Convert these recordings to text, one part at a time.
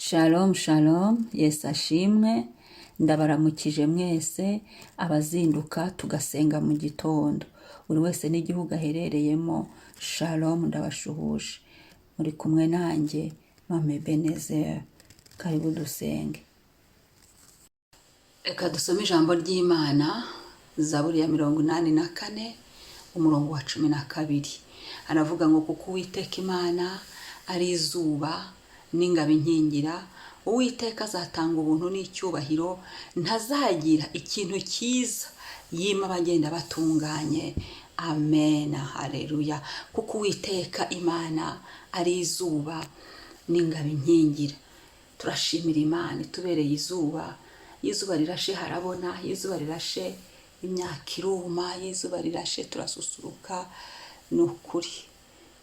Shalom shalom, Yesu ashimwe, ndabaramukije mwese abazinduka tugasenga mu gitondo, buri wese n'igihugu aherereyemo. Shalom, ndabashuhuje, muri kumwe nanjye Mame Ebenezer. Karibu dusenge. Reka dusome ijambo ry'Imana, Zaburi ya 84 umurongo wa 12. Aravuga ngo kuko Uwiteka Imana ari izuba n'ingabo inkingira, Uwiteka azatanga ubuntu n'icyubahiro, ntazagira ikintu cyiza yima abagenda batunganye. Amen, haleluya. Kuko Uwiteka Imana ari izuba n'ingabo inkingira. Turashimira Imana itubereye izuba. Izuba rirashe harabona, izuba rirashe imyaka iruma, izuba rirashe turasusuruka. Nukuri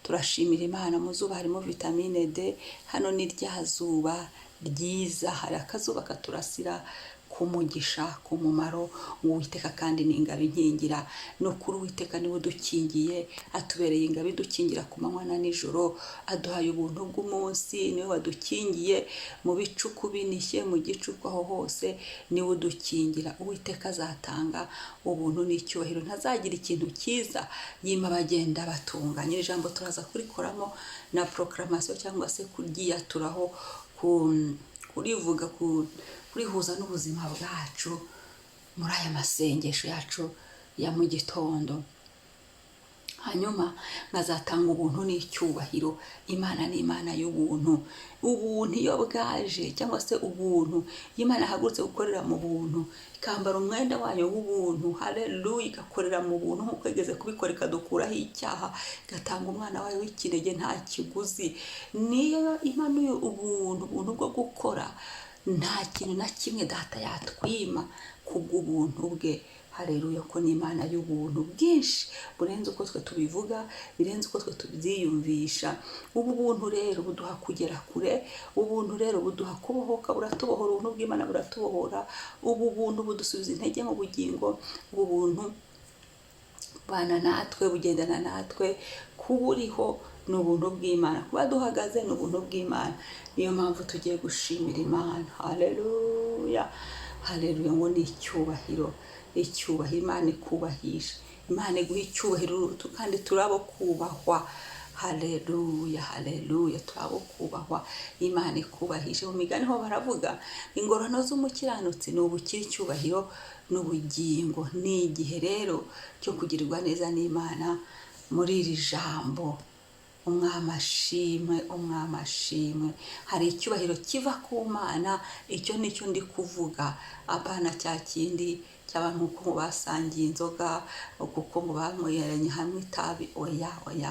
turashimira Imana, mu zuba harimo vitamine D. Hano ni rya zuba ryiza, hari akazuba katurasira ku mugisha, ku mumaro. Uwiteka kandi ni ingabo inkingira. Nukuri Uwiteka niwe udukingiye, atubereye ingabo idukingira ku manywa na nijoro, aduhaye ubuntu bw'umunsi. Niwe wadukingiye mu bicuku binishye, mu gicuku aho hose niwe udukingira. Uwiteka azatanga ubuntu n'icyubahiro, ntazagira ikintu cyiza yima abagenda batunganye. Ijambo turaza kurikoramo na proclamation cyangwa se kuryiyaturaho, kurivuga, kurihuza n'ubuzima bwacu muri aya masengesho yacu ya mu gitondo. Hanyuma nkazatanga ubuntu n'icyubahiro. Imana ni Imana y'ubuntu. Ubuntu iyo bwaje cyangwa se ubuntu, Imana ihagurutse gukorera mu buntu, ikambara umwenda wayo w'ubuntu, haleluya, igakorera mu buntu nk'uko igeze kubikora, ikadukuraho icyaha, igatanga umwana wayo w'ikinege nta kiguzi. Niyo imanuye ubuntu bwo gukora, nta kintu na kimwe data yatwima kubw'ubuntu bwe. Haleluya, ko ni Imana y'ubuntu bwinshi burenze uko twe tubivuga, birenze uko twe tubyiyumvisha. Ubu buntu rero buduha kugera kure, ubuntu rero buduha kubohoka, buratubohora. Ubuntu bw'Imana buratubohora. Ubu buntu budusubiza intege mu bugingo. Ubu buntu bana natwe, bugendana natwe. Kuburiho ni ubuntu bw'Imana, kuba duhagaze ni ubuntu bw'Imana. Niyo mpamvu tugiye gushimira Imana. Haleluya, haleluya, ngo ni icyubahiro. Icyubahiro, Imana ikubahisha, Imana iguha icyubahiro, kandi turabo kubahwa. Haleluya, haleluya, turabo kubahwa, Imana ikubahisha. Mu migani ho baravuga ingororano z'umukiranutsi ni ubukire, icyubahiro n'ubugingo. Ni igihe rero cyo kugirirwa neza n'Imana. Muri iri jambo umwami ashimwe, umwami ashimwe. Hari icyubahiro kiva ku Mana, icyo nicyo ndi kuvuga. Apana cya kindi cy'abantu uko basangiye inzoga, kuko ngo bamweranye hamwe itabi. Oya, oya,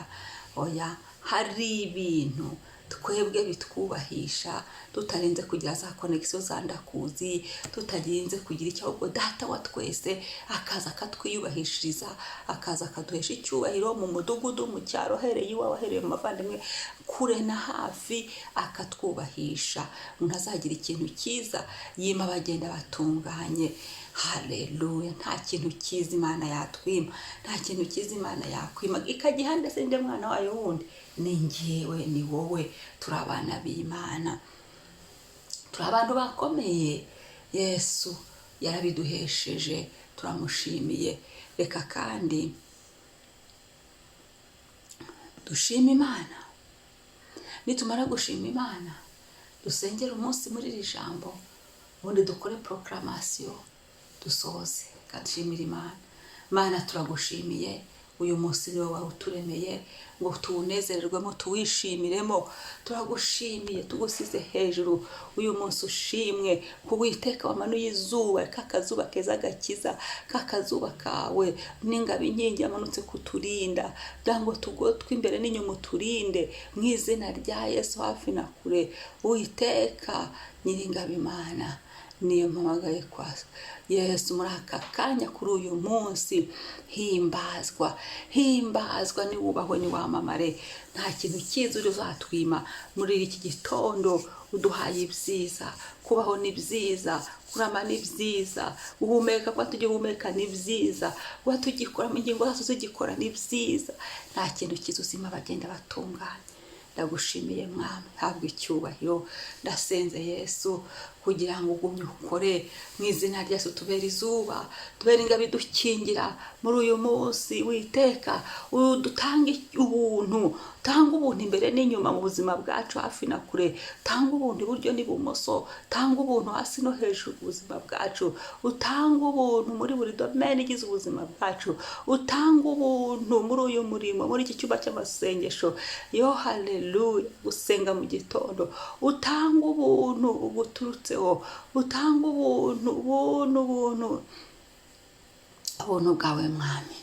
oya. Hari ibintu twebwe bitwubahisha, tutarenze kugira za connection za ndakuzi, tutagenze kugira icyo, ahubwo data wa twese akaza akatwiyubahishiriza, akaza akaduhesha icyubahiro mu mudugudu, mu cyaro, hereye iwawe, hereye mu mavandimwe, kure na hafi, akatwubahisha. Umuntu azagira ikintu cyiza yima abagenda batunganye. Haleluya, nta kintu cyiza Imana yatwima, nta kintu cyiza Imana yakwima ikagihande se nde mwana wayo wundi. Ni njyewe, ni wowe, turi abana b'Imana, turi abantu bakomeye. Yesu yarabiduhesheje, turamushimiye. Reka kandi dushima Imana. Nitumara gushima Imana, dusengera umunsi muri iri jambo, ubundi dukore proclamation, dusoze. Kadushimira Imana. Mana, turagushimiye. Uyu munsi niwe wawuturemeye ngo tuwunezererwemo, tuwishimiremo. Turagushimiye, tugusize hejuru. Uyu munsi ushimwe ku Uwiteka wamanuye izuba, kakazuba keza gakiza, kakazuba kawe n'ingabo inkingi yamanutse kuturinda, ngo tugotwe imbere n'inyuma uturinde, mu izina rya Yesu, hafi na kure. Uwiteka Nyiringabo Imana, niyo mpamagaye kwa Yesu muri aka kanya, kuri uyu munsi. Himbazwa, himbazwa, niwubahwe, niwamamare. Nta kintu cyiza uzatwima muri iki gitondo. Uduhaye ibyiza, kubaho ni byiza, kurama ni byiza, guhumeka, kuba tugihumeka ni byiza, kuba tugikora mu ngingo zacu zigikora ni byiza. Nta kintu cyiza uzima abagenda batunganye. ndagushimiye mwami, habwa icyubahiro. Ndasenze Yesu kugira ngo ugumye ukore mu izina rya Yesu, tubere izuba, tubere ingabo idukingira muri uyu munsi witeka, dutange ubuntu, tanga ubuntu imbere n'inyuma mu buzima bwacu, hafi na kure, tanga ubuntu iburyo n'ibumoso, tanga ubuntu hasi no hejuru mu buzima bwacu, utanga ubuntu muri buri domene igize ubuzima bwacu, utanga ubuntu muri uyu murimo, muri iki cyumba cy'amasengesho. Yo haleluya, gusenga mu gitondo, utanga ubuntu uguturutseho, utanga ubuntu bwawe mwami.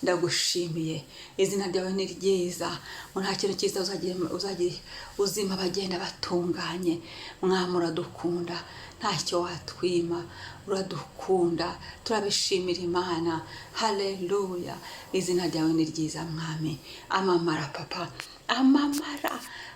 Ndagushimiye, izina ryawe ni ryiza, nta kintu cyiza uzagira uzima bagenda batunganye. Mwami uradukunda, ntacyo watwima, uradukunda, turabishimira Imana. Haleluya, izina ryawe ni ryiza mwami. Amamara papa,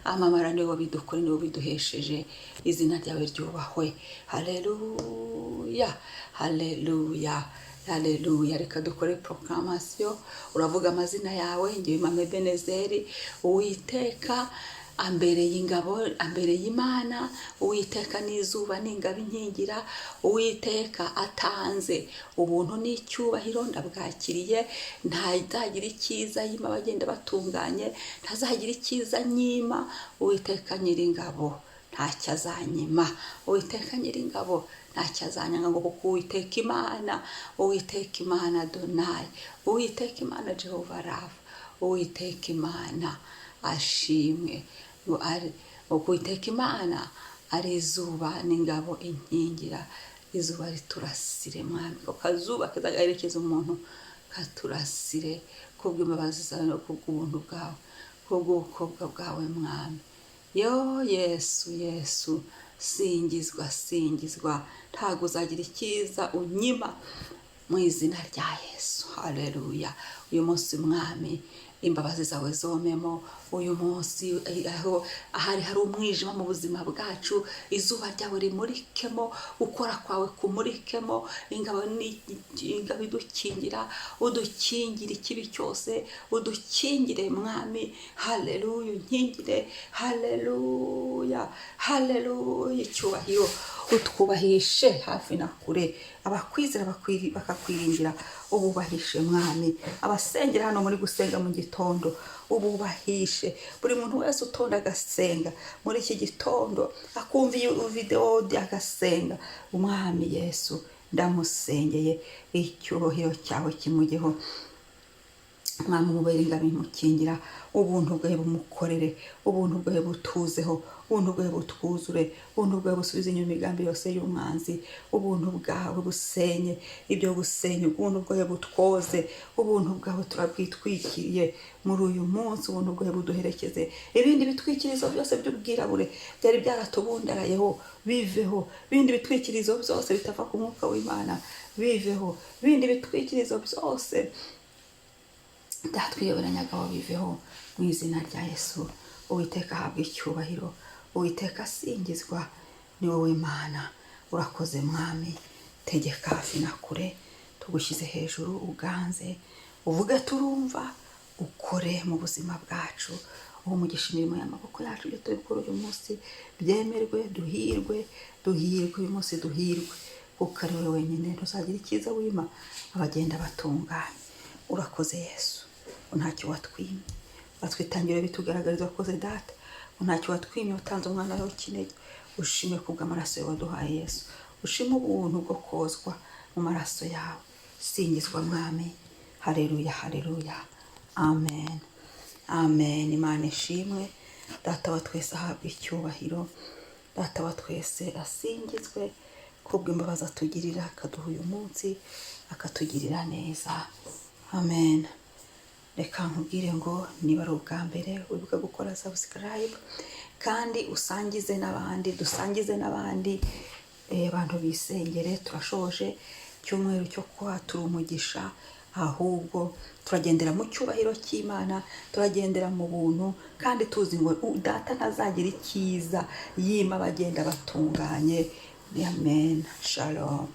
amamara niwe wabidukora, niwe wabiduhesheje. Izina ryawe ryubahwe. Haleluya, haleluya, haleluya. Reka dukore proclamation. Uravuga amazina yawe, ngiye Mama Ebenezeri, Uwiteka ambereye ingabo, ambereye Imana, Uwiteka n'izuba n'ingabo inkingira, Uwiteka atanze ubuntu n'icyubahiro, ndabwakiriye. Ntazagira icyiza yima bagenda batunganye, ntazagira icyiza nyima. Uwiteka nyiringabo ntacyo azanyima, Uwiteka nyiringabo ntacyo azanyanga, ngo kuko Uwiteka Imana, Uwiteka Imana Adonai, Uwiteka Imana Jehova Rafa, Uwiteka Imana ashimwe. Uwiteka Imana ari izuba n'ingabo inkingira, izuba riturasire mwami, ko kazuba kazaherekeza umuntu, katurasire kubw'imbabazi zawe no kubw'ubuntu bwawe, kubw'ubukobwa bwawe mwami. Yo Yesu, Yesu singizwa, singizwa, ntago uzagira icyiza unyima mu izina rya Yesu. Haleluya. Uyu munsi mwami, imbabazi zawe zomemo uyu munsi, aho hari umwijima mu buzima bwacu, izuba ryawe rimurikemo, ukora kwawe kumurikemo, ingabo idukingira, udukingire ikibi cyose, udukingire mwami. Haleluya, unkingire. Haleluya, haleluya, icyubahiro utwubahishe hafi na kure, abakwizera bakakwiringira ububahishe mwami. Abasengera hano muri gusenga mu gitondo, ububahishe. Buri muntu wese utonda agasenga muri iki gitondo, akumva iyi video agasenga, umwami Yesu ndamusengeye, icyubahiro cyawe kimugeho mwami. Mubere ingabo imukingira, ubuntu bwawe bumukorere, ubuntu bwawe butuzeho, ubuntu bwawe butwuzure, ubuntu bwawe busubize inyuma imigambi yose y'umwanzi, ubuntu bwawe busenye ibyo gusenye, ubuntu bwawe butwoze, ubuntu bwawe turabwitwikiriye muri uyu munsi, ubuntu bwawe buduherekeze. Ibindi bitwikirizo byose by'ubwirabure byari byaratubundarayeho biveho, ibindi bitwikirizo byose bitava ku mwuka w'Imana biveho, ibindi bitwikirizo byose ndatwiyoberanyagaho biveho mu izina rya Yesu. Uwiteka ahabwa icyubahiro, Uwiteka asingizwa, ni wowe Mana. Urakoze mwami, tegeka hafi na kure, tugushyize hejuru, uganze, uvuge turumva, ukore mu buzima bwacu, umugisha imirimo y'amaboko yacu. Ibyo turi gukora uyu munsi byemerwe, duhirwe, uyu munsi duhirwe, kuko ari wowe wenyine ntuzagira icyiza wima abagenda batunganye. Urakoze Yesu, ntacyo watwimye, batwitangire bitugaragariza wakoze data, ntacyo watwimye, utanze umwana wawe w'ikinege. Ushime kubw'amaraso yawe waduhaye Yesu, ushime ubuntu bwo kozwa mu maraso yawe. Singizwa mwami. Haleluya, haleluya, amen, amen. Imana ishimwe. Data wa twese ahabwa icyubahiro, data wa twese asingizwe kubw'imbabazi atugirira, akaduha uyu munsi, akatugirira neza. Amen. Reka nkubwire ngo niba ari ubwa mbere wibuke gukora subscribe, kandi usangize n'abandi, dusangize n'abandi. Abantu bisengere, turashoje cyumweru cyo kwatura umugisha, ahubwo turagendera mu cyubahiro cy'Imana, turagendera mu buntu, kandi tuzi ngo data ntazagira icyiza yima bagenda batunganye. Amen. Shalom.